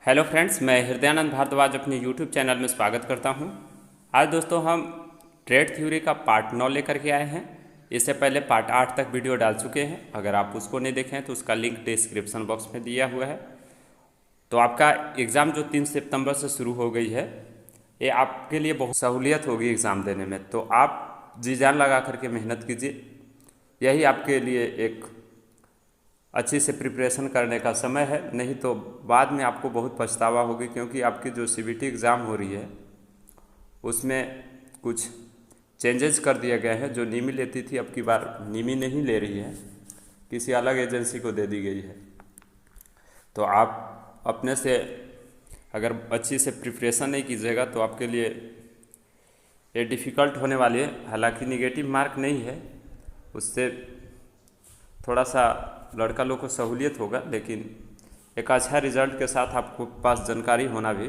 Hello friends, मैं हृदयानंद भारद्वाज अपने YouTube channel में स्वागत करता हूं। आज दोस्तों हम ट्रेड थ्योरी का पार्ट 9 लेकर के आए हैं। इससे पहले पार्ट 8 तक वीडियो डाल चुके हैं। अगर आप उसको नहीं देखें तो उसका लिंक डिस्क्रिप्शन बॉक्स में दिया हुआ है। तो आपका एग्ज़ाम जो 3 सितंबर से शुरू हो गई है, ये आपके लिए बहुत सहूलियत होगी एग्ज़ाम देने में। तो आप जी जान लगा करके मेहनत कीजिए। यही आपके लिए एक अच्छी से प्रिपरेशन करने का समय है, नहीं तो बाद में आपको बहुत पछतावा होगी। क्योंकि आपकी जो सीबीटी एग्ज़ाम हो रही है उसमें कुछ चेंजेस कर दिए गए हैं। जो नीमी लेती थी अब की बार नीमी नहीं ले रही है, किसी अलग एजेंसी को दे दी गई है। तो आप अपने से अगर अच्छी से प्रिपरेशन नहीं कीजिएगा तो आपके लिए ये डिफ़िकल्ट होने वाली है। हालांकि निगेटिव मार्क नहीं है, उससे थोड़ा सा लड़का लोग को सहूलियत होगा, लेकिन एक अच्छा रिजल्ट के साथ आपको पास जानकारी होना भी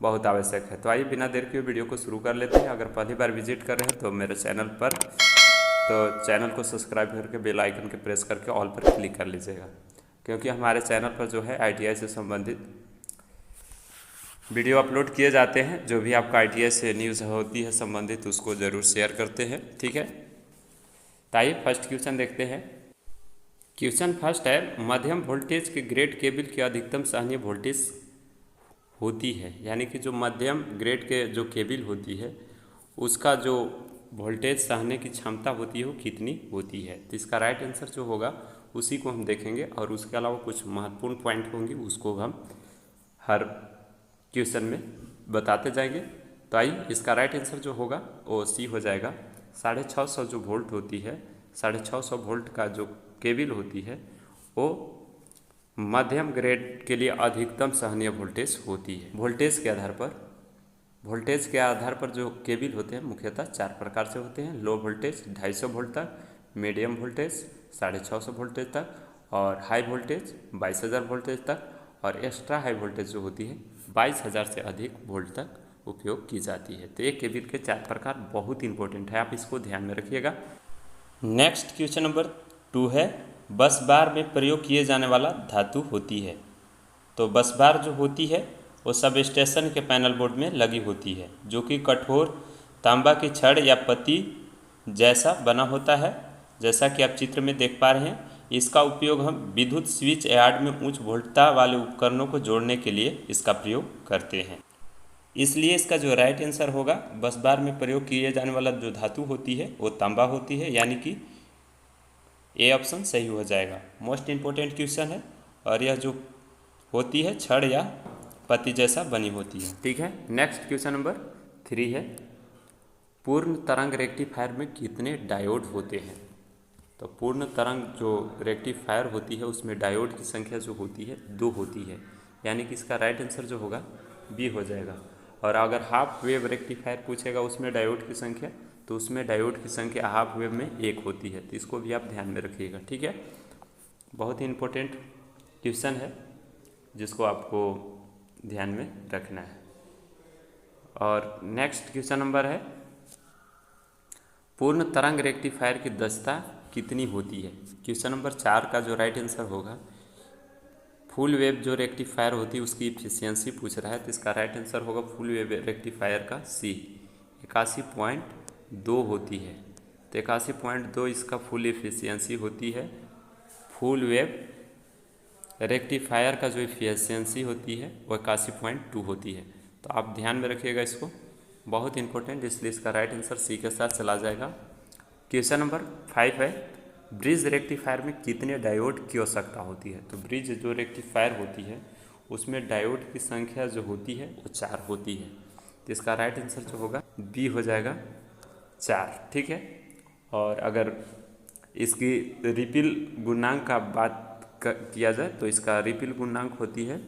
बहुत आवश्यक है। तो आइए बिना देर के वीडियो को शुरू कर लेते हैं। अगर पहली बार विजिट कर रहे हैं तो मेरे चैनल पर तो चैनल को सब्सक्राइब करके बेल आइकन के प्रेस करके ऑल पर क्लिक कर लीजिएगा, क्योंकि हमारे चैनल पर जो है ITI से संबंधित वीडियो अपलोड किए जाते हैं। जो भी आपका ITI से न्यूज़ होती है संबंधित, उसको ज़रूर शेयर करते हैं, ठीक है। तो आइए फर्स्ट क्वेश्चन देखते हैं। क्वेश्चन फर्स्ट है, मध्यम वोल्टेज के ग्रेड केबल की अधिकतम सहनीय वोल्टेज होती है। यानी कि जो मध्यम ग्रेड के जो केबल होती है उसका जो वोल्टेज सहने की क्षमता होती है वो कितनी होती है। तो इसका राइट आंसर जो होगा उसी को हम देखेंगे, और उसके अलावा कुछ महत्वपूर्ण पॉइंट होंगे उसको हम हर क्वेश्चन में बताते जाएंगे। तो आइए इसका राइट आंसर जो होगा वो सी हो जाएगा। 650 जो वोल्ट होती है, 650 वोल्ट का जो केबल होती है वो मध्यम ग्रेड के लिए अधिकतम सहनीय वोल्टेज होती है। वोल्टेज के आधार पर जो केबल होते हैं मुख्यतः 4 प्रकार से होते हैं। लो वोल्टेज 250 वोल्ट तक, मीडियम वोल्टेज 650 वोल्टेज तक, और हाई वोल्टेज 22,000 वोल्टेज तक, और एक्स्ट्रा हाई वोल्टेज जो होती है 22,000 से अधिक वोल्ट तक उपयोग की जाती है। तो ये केबल के 4 प्रकार बहुत इंपॉर्टेंट है, आप इसको ध्यान में रखिएगा। नेक्स्ट क्वेश्चन नंबर 2 है, बस बार में प्रयोग किए जाने वाला धातु होती है। तो बस बार जो होती है वो सब स्टेशन के पैनल बोर्ड में लगी होती है, जो कि कठोर तांबा की छड़ या पत्ती जैसा बना होता है। जैसा कि आप चित्र में देख पा रहे हैं, इसका उपयोग हम विद्युत स्विच यार्ड में उच्च वोल्टता वाले उपकरणों को जोड़ने के लिए इसका प्रयोग करते हैं। इसलिए इसका जो राइट आंसर होगा, बस बार में प्रयोग किए जाने वाला जो धातु होती है वो तांबा होती है, यानी कि ए ऑप्शन सही हो जाएगा। मोस्ट इम्पोर्टेंट क्वेश्चन है, और यह जो होती है छड़ या पत्ती जैसा बनी होती है, ठीक है। नेक्स्ट क्वेश्चन नंबर 3 है, पूर्ण तरंग रेक्टिफायर में कितने डायोड होते हैं। तो पूर्ण तरंग जो रेक्टिफायर होती है उसमें डायोड की संख्या जो होती है 2 होती है, यानी कि इसका राइट आंसर जो होगा बी हो जाएगा। और अगर हाफ वेव रेक्टिफायर पूछेगा उसमें डायोड की संख्या, तो उसमें डायोड की संख्या हाफ वेव में 1 होती है। तो इसको भी आप ध्यान में रखिएगा, ठीक है। बहुत ही इम्पोर्टेंट क्वेश्चन है जिसको आपको ध्यान में रखना है। और नेक्स्ट क्वेश्चन नंबर है, पूर्ण तरंग रेक्टिफायर की दक्षता कितनी होती है। क्वेश्चन नंबर 4 का जो राइट आंसर होगा, फुल वेव जो रेक्टिफायर होती है उसकी इफिशियंसी पूछ रहा है। तो इसका राइट आंसर होगा फुल वेव रेक्टिफायर का सी, 81.2 होती है। तो 81.2 इसका फुल इफिशियंसी होती है। फुल वेव रेक्टिफायर का जो इफिशियंसी होती है वो 81.2 होती है। तो आप ध्यान में रखिएगा इसको, बहुत इंपॉर्टेंट, इसलिए इसका राइट आंसर सी के साथ चला जाएगा। क्वेश्चन नंबर 5 है, ब्रिज रेक्टिफायर में कितने डायोड की आवश्यकता होती है। तो ब्रिज जो रेक्टिफायर होती है उसमें डायोड की संख्या जो होती है वो 4 होती है। तो इसका राइट आंसर जो होगा बी हो जाएगा 4, ठीक है। और अगर इसकी रिपिल गुणांक का बात किया जाए तो इसका रिपिल गुणांक होती है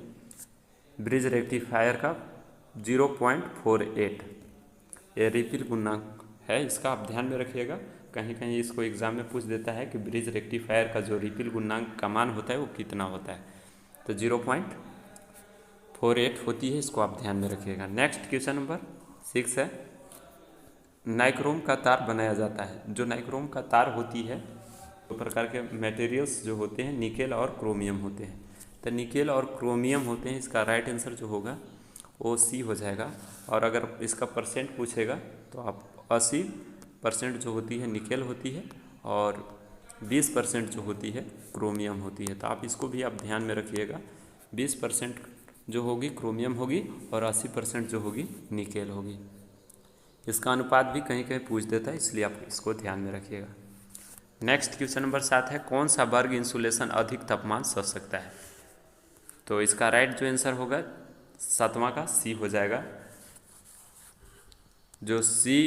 ब्रिज रेक्टिफायर का 0.48। ये रिपिल गुणांक है, इसका आप ध्यान में रखिएगा। कहीं कहीं इसको एग्जाम में पूछ देता है कि ब्रिज रेक्टिफायर का जो रिपिल गुणांक का मान होता है वो कितना होता है। तो 0.48 होती है, इसको आप ध्यान में रखिएगा। नेक्स्ट क्वेश्चन नंबर 6 है, नाइक्रोम का तार बनाया जाता है। जो नाइक्रोम का तार होती है, दो प्रकार के मटेरियल्स जो होते हैं, निकेल और क्रोमियम होते हैं। तो निकेल और क्रोमियम होते हैं, इसका राइट आंसर जो होगा वो सी हो जाएगा। और अगर इसका परसेंट पूछेगा तो आप 80% जो होती है निकेल होती है और 20% जो होती है क्रोमियम होती है। तो आप इसको भी आप ध्यान में रखिएगा, 20% जो होगी क्रोमियम होगी और 80% जो होगी निकेल होगी। इसका अनुपात भी कहीं कहीं पूछ देता है, इसलिए आप इसको ध्यान में रखिएगा। नेक्स्ट क्वेश्चन नंबर 7 है, कौन सा वर्ग इंसुलेशन अधिक तापमान सह सकता है? तो इसका राइट जो आंसर होगा 7वां का सी हो जाएगा। जो सी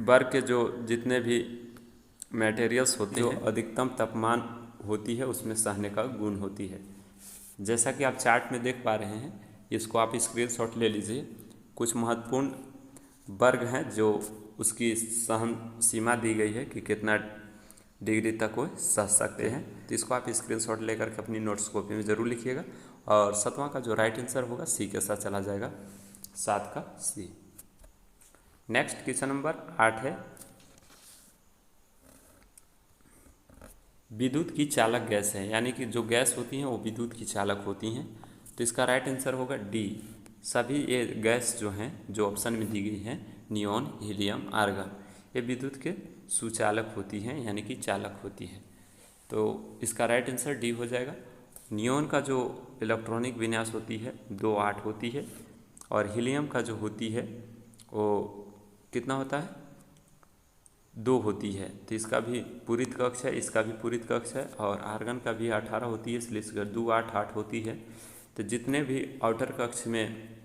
वर्ग के जो जितने भी मटेरियल्स होते हैं, जो अधिकतम तापमान होती है उसमें सहने का गुण होती है। जैसा कि आप चार्ट में देख पा रहे हैं, इसको आप स्क्रीनशॉट ले लीजिए। कुछ महत्वपूर्ण वर्ग हैं जो उसकी सहन सीमा दी गई है कि कितना डिग्री तक वो सह सकते हैं। तो इसको आप स्क्रीनशॉट लेकर के अपनी नोट्स कॉपी में ज़रूर लिखिएगा। और 7वां का जो राइट आंसर होगा सी के साथ चला जाएगा, 7 का सी। नेक्स्ट क्वेश्चन नंबर 8 है, विद्युत की चालक गैस है, यानी कि जो गैस होती हैं वो विद्युत की चालक होती हैं। तो इसका राइट आंसर होगा डी। सभी ये गैस जो हैं जो ऑप्शन में दी गई हैं, नियॉन, हीलियम, आर्गन, ये विद्युत के सुचालक होती हैं, यानी कि चालक होती हैं। तो इसका राइट आंसर डी हो जाएगा। नियॉन का जो इलेक्ट्रॉनिक विन्यास होती है 2-8 होती है और हीलियम का जो होती है वो कितना होता है, 2 होती है। तो इसका भी पूरित कक्ष है, इसका भी पूरित कक्ष है और आर्गन का भी 18 होती है, इसलिए इसका 2-8-8 होती है। तो जितने भी आउटर कक्ष में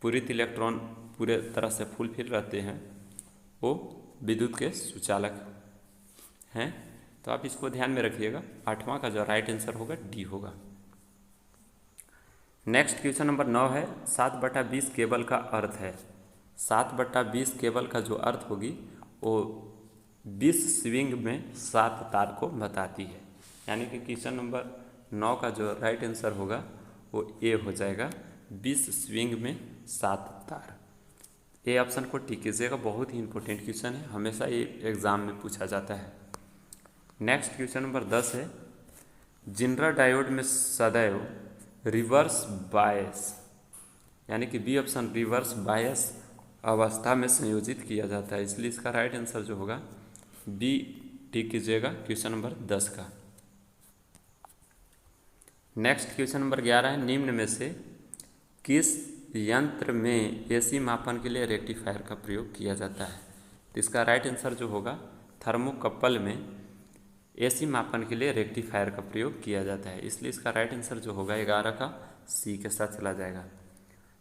पूरित इलेक्ट्रॉन पूरे तरह से फुलफिल रहते हैं वो विद्युत के सुचालक हैं। तो आप इसको ध्यान में रखिएगा, 8वां का जो राइट आंसर होगा डी होगा। नेक्स्ट क्वेश्चन नंबर 9 है, 7/20 केबल का अर्थ है। 7/20 केबल का जो अर्थ होगी वो 20 स्विंग में 7 तार को बताती है। यानी कि क्वेश्चन नंबर 9 का जो राइट आंसर होगा वो ए हो जाएगा, 20 स्विंग में 7 तार। ए ऑप्शन को टिक कीजिएगा, बहुत ही इंपॉर्टेंट क्वेश्चन है, हमेशा ये एग्जाम में पूछा जाता है। नेक्स्ट क्वेश्चन नंबर 10 है, जिनर डायोड में सदैव रिवर्स बायस, यानी कि बी ऑप्शन रिवर्स बायस अवस्था में संयोजित किया जाता है, इसलिए इसका राइट आंसर जो होगा बी टिक कीजिएगा क्वेश्चन नंबर 10 का। नेक्स्ट क्वेश्चन नंबर 11 है, निम्न में से किस यंत्र में एसी मापन के लिए रेक्टिफायर का प्रयोग किया जाता है? तो इसका राइट आंसर जो होगा, थर्मोकपल में एसी मापन के लिए रेक्टिफायर का प्रयोग किया जाता है, इसलिए इसका राइट आंसर जो होगा 11 का सी के साथ चला जाएगा।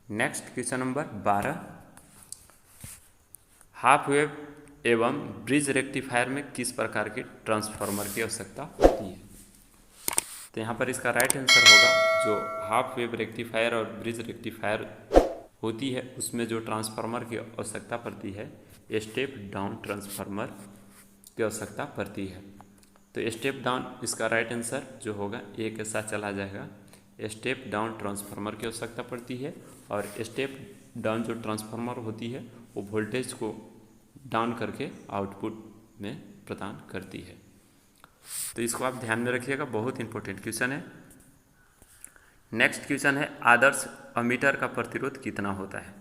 Next question number 12, half wave एवं ब्रिज रेक्टिफायर में किस प्रकार के ट्रांसफार्मर की आवश्यकता होती है? तो यहाँ पर इसका राइट आंसर होगा, जो हाफ वेव रेक्टिफायर और ब्रिज रेक्टिफायर होती है उसमें जो ट्रांसफार्मर की आवश्यकता पड़ती है, स्टेप डाउन ट्रांसफार्मर की आवश्यकता पड़ती है। तो स्टेप डाउन इसका राइट आंसर जो होगा ए के साथ चला जाएगा। स्टेप डाउन ट्रांसफार्मर की आवश्यकता पड़ती है और स्टेप डाउन जो ट्रांसफार्मर होती है वो वोल्टेज को डाउन करके आउटपुट में प्रदान करती है। तो इसको आप ध्यान में रखिएगा, बहुत इंपॉर्टेंट क्वेश्चन है। नेक्स्ट क्वेश्चन है, आदर्श अमीटर का प्रतिरोध कितना होता है?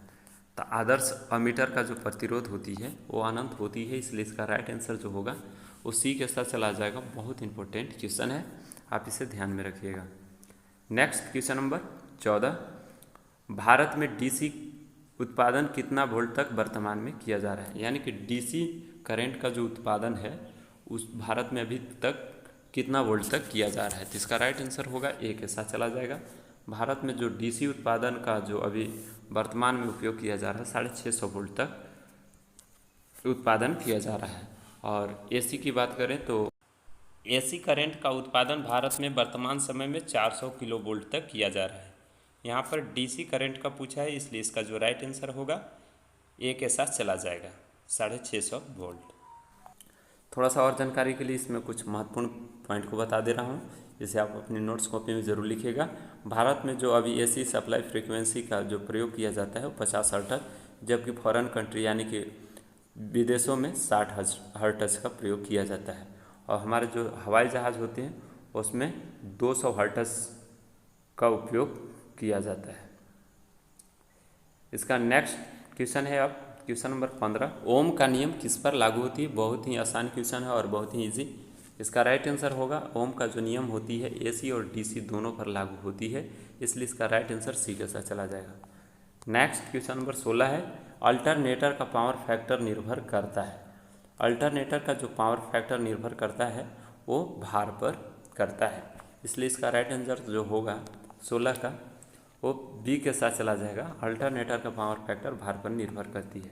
तो आदर्श अमीटर का जो प्रतिरोध होती है वो अनंत होती है, इसलिए इसका राइट आंसर जो होगा वो सी के साथ चला जाएगा। बहुत इंपॉर्टेंट क्वेश्चन है, आप इसे ध्यान में रखिएगा। नेक्स्ट क्वेश्चन नंबर 14, भारत में डीसी उत्पादन कितना वोल्ट तक वर्तमान में किया जा रहा है? यानी कि डीसी करंट का जो उत्पादन है उस भारत में अभी तक कितना वोल्ट तक किया जा रहा है? तो इसका राइट आंसर होगा ए के साथ चला जाएगा। भारत में जो डीसी उत्पादन का जो अभी वर्तमान में उपयोग किया जा रहा है 650 वोल्ट तक उत्पादन किया जा रहा है। और एसी की बात करें तो एसी करंट का उत्पादन भारत में वर्तमान समय में 400 किलो वोल्ट तक किया जा रहा है। यहाँ पर डीसी करंट का पूछा है, इसलिए इसका जो राइट आंसर होगा ए के साथ चला जाएगा, 650 वोल्ट। थोड़ा सा और जानकारी के लिए इसमें कुछ महत्वपूर्ण पॉइंट को बता दे रहा हूँ, जिसे आप अपनी नोट्स कॉपी में ज़रूर लिखिएगा। भारत में जो अभी एसी सप्लाई फ्रीक्वेंसी का जो प्रयोग किया जाता है वो 50 हर्ट्ज, जबकि फॉरेन कंट्री यानी कि विदेशों में 60 हर्ट्ज का प्रयोग किया जाता है। और हमारे जो हवाई जहाज़ होते हैं उसमें 200 हर्ट्ज का उपयोग किया जाता है। इसका नेक्स्ट क्वेश्चन है अब क्वेश्चन नंबर 15, ओम का नियम किस पर लागू होती है? बहुत ही आसान क्वेश्चन है और बहुत ही इजी। इसका राइट आंसर होगा ओम का जो नियम होती है AC और DC दोनों पर लागू होती है, इसलिए इसका राइट आंसर सी के साथ चला जाएगा। नेक्स्ट क्वेश्चन नंबर 16 है, अल्टरनेटर का पावर फैक्टर निर्भर करता है। अल्टरनेटर का जो पावर फैक्टर निर्भर करता है वो भार पर करता है, इसलिए इसका राइट आंसर जो होगा 16 का वो बी के साथ चला जाएगा। अल्टरनेटर का पावर फैक्टर भार पर निर्भर करती है।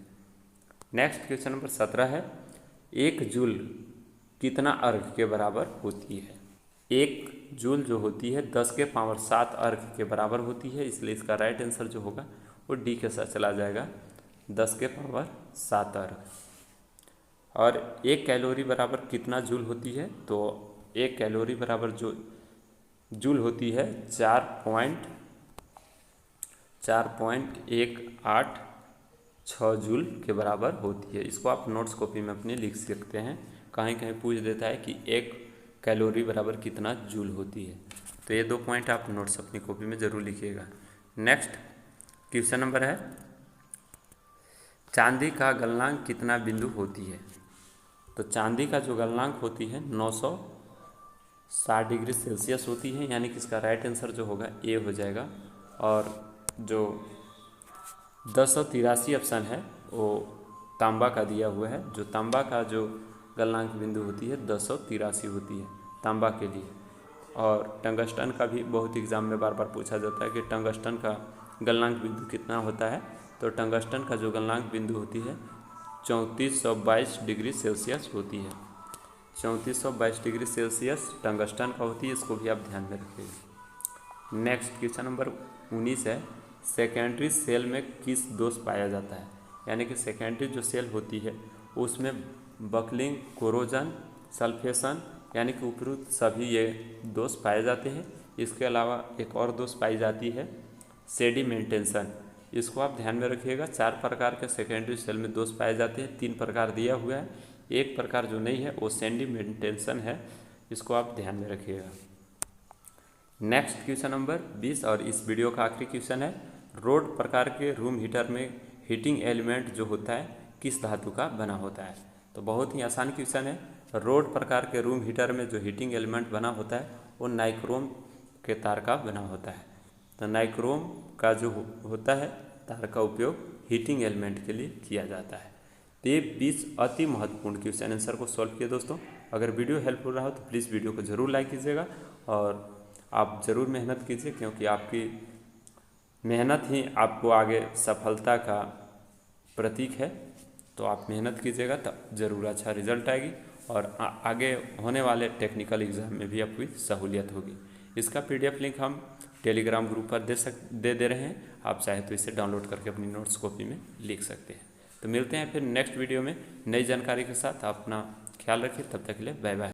नेक्स्ट क्वेश्चन नंबर 17 है, 1 जूल कितना अर्घ के बराबर होती है? 1 जूल जो होती है 10 के पावर 7 अर्घ के बराबर होती है, इसलिए इसका राइट आंसर जो होगा वो डी के साथ चला जाएगा, 10 के पावर 7 अर्घ। और 1 कैलोरी बराबर कितना जूल होती है? तो 1 कैलोरी बराबर जो जूल होती है 4.186 जूल के बराबर होती है। इसको आप नोट्स कॉपी में अपनी लिख सकते हैं, कहीं कहीं पूछ देता है कि 1 कैलोरी बराबर कितना जूल होती है, तो ये 2 पॉइंट आप नोट्स अपनी कॉपी में ज़रूर लिखिएगा। नेक्स्ट क्वेश्चन नंबर है, चांदी का गलनांक कितना बिंदु होती है? तो चांदी का जो गलनांक होती है 960 डिग्री सेल्सियस होती है, यानी कि इसका राइट आंसर जो होगा ए हो जाएगा। और जो 1083 ऑप्शन है वो तांबा का दिया हुआ है, जो तांबा का जो गलनांक बिंदु होती है 1083 होती है तांबा के लिए। और टंगस्टन का भी बहुत एग्जाम में बार बार पूछा जाता है कि टंगस्टन का गलनांक बिंदु कितना होता है, तो टंगस्टन का जो गलनांक बिंदु होती है 3422 डिग्री सेल्सियस होती है। 3422 डिग्री सेल्सियस टंगस्टन का होती है, इसको भी आप ध्यान में रखिएगा। नेक्स्ट क्वेश्चन नंबर 19 है, सेकेंडरी सेल में किस दोष पाया जाता है? यानी कि सेकेंडरी जो सेल होती है उसमें बकलिंग, कोरोजन, सल्फेशन यानी कि उपरोक्त सभी ये दोष पाए जाते हैं। इसके अलावा एक और दोष पाई जाती है सेडिमेंटेशन, इसको आप ध्यान में रखिएगा। 4 प्रकार के सेकेंडरी सेल में दोष पाए जाते हैं, 3 प्रकार दिया हुआ है, एक प्रकार जो नहीं है वो सेडिमेंटेशन है, इसको आप ध्यान में रखिएगा। नेक्स्ट क्वेश्चन नंबर 20 और इस वीडियो का आखिरी क्वेश्चन है, रोड प्रकार के रूम हीटर में हीटिंग एलिमेंट जो होता है किस धातु का बना होता है? तो बहुत ही आसान क्वेश्चन है, रोड प्रकार के रूम हीटर में जो हीटिंग एलिमेंट बना होता है वो नाइक्रोम के तार का बना होता है। तो नाइक्रोम का जो होता है तार का उपयोग हीटिंग एलिमेंट के लिए किया जाता है। तो ये 20 अति महत्वपूर्ण क्वेश्चन आंसर को सॉल्व किए दोस्तों। अगर वीडियो हेल्पफुल रहा हो तो प्लीज़ वीडियो को ज़रूर लाइक कीजिएगा और आप ज़रूर मेहनत कीजिए, क्योंकि आपकी मेहनत ही आपको आगे सफलता का प्रतीक है। तो आप मेहनत कीजिएगा तब ज़रूर अच्छा रिजल्ट आएगी और आगे होने वाले टेक्निकल एग्ज़ाम में भी आपकी सहूलियत होगी। इसका PDF लिंक हम टेलीग्राम ग्रुप पर दे रहे हैं, आप चाहे तो इसे डाउनलोड करके अपनी नोट्स कॉपी में लिख सकते हैं। तो मिलते हैं फिर नेक्स्ट वीडियो में नई जानकारी के साथ। आप अपना ख्याल रखिए, तब तक के लिए बाय बाय।